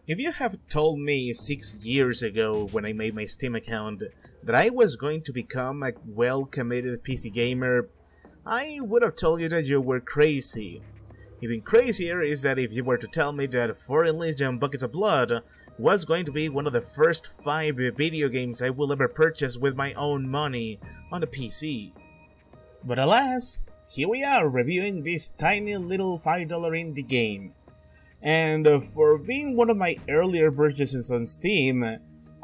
If you have told me 6 years ago when I made my Steam account that I was going to become a well-committed PC gamer, I would have told you that you were crazy. Even crazier is that if you were to tell me that Fallen Legion Buckets of Blood was going to be one of the first 5 video games I will ever purchase with my own money on the PC. But alas, here we are reviewing this tiny little $5 indie game. And for being one of my earlier purchases on Steam,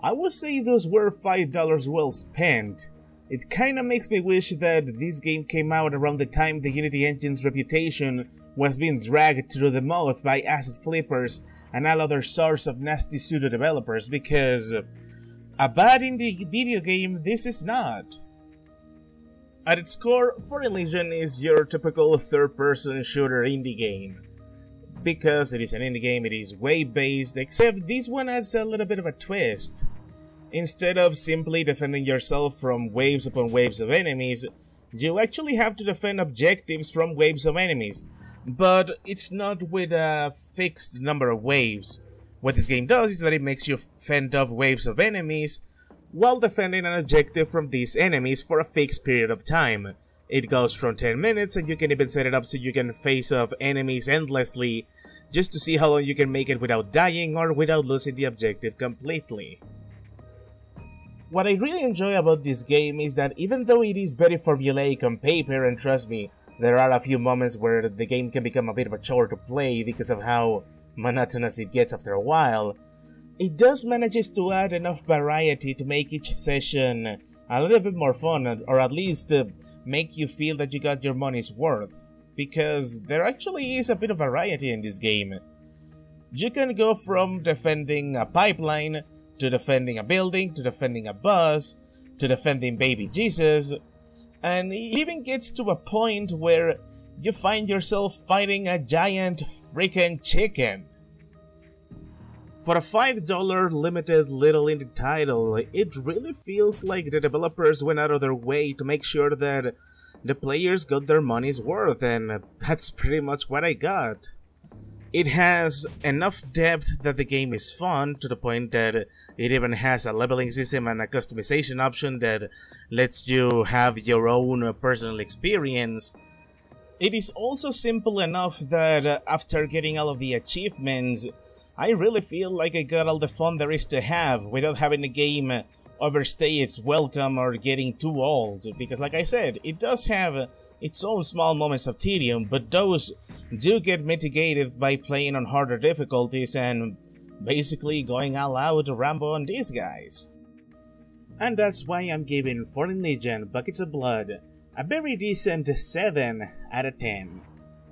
I would say those were $5 well spent. It kinda makes me wish that this game came out around the time the Unity engine's reputation was being dragged through the mud by asset flippers and all other sorts of nasty pseudo developers, because a bad indie video game this is not. At its core, Fallen Legion is your typical third-person shooter indie game. Because it is an indie game, it is wave-based, except this one adds a little bit of a twist. Instead of simply defending yourself from waves upon waves of enemies, you actually have to defend objectives from waves of enemies. But it's not with a fixed number of waves. What this game does is that it makes you fend off waves of enemies while defending an objective from these enemies for a fixed period of time. It goes from 10 minutes, and you can even set it up so you can face off enemies endlessly, just to see how long you can make it without dying or without losing the objective completely. What I really enjoy about this game is that even though it is very formulaic on paper, and trust me, there are a few moments where the game can become a bit of a chore to play because of how monotonous it gets after a while, it does manages to add enough variety to make each session a little bit more fun, or at least make you feel that you got your money's worth, because there actually is a bit of variety in this game. You can go from defending a pipeline, to defending a building, to defending a bus, to defending baby Jesus, and it even gets to a point where you find yourself fighting a giant freaking chicken. For a $5 limited little indie title, it really feels like the developers went out of their way to make sure that the players got their money's worth, and that's pretty much what I got. It has enough depth that the game is fun, to the point that it even has a leveling system and a customization option that lets you have your own personal experience. It is also simple enough that after getting all of the achievements, I really feel like I got all the fun there is to have without having the game overstay its welcome or getting too old, because like I said, it does have its own small moments of tedium, but those do get mitigated by playing on harder difficulties and basically going all out to Rambo on these guys. And that's why I'm giving Fallen Legion Buckets of Blood a very decent 7 out of 10.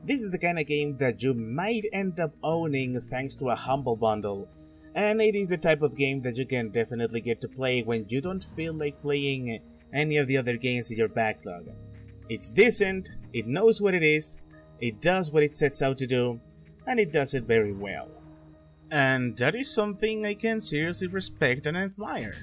This is the kind of game that you might end up owning thanks to a Humble Bundle, and it is the type of game that you can definitely get to play when you don't feel like playing any of the other games in your backlog. It's decent, it knows what it is, it does what it sets out to do, and it does it very well. And that is something I can seriously respect and admire.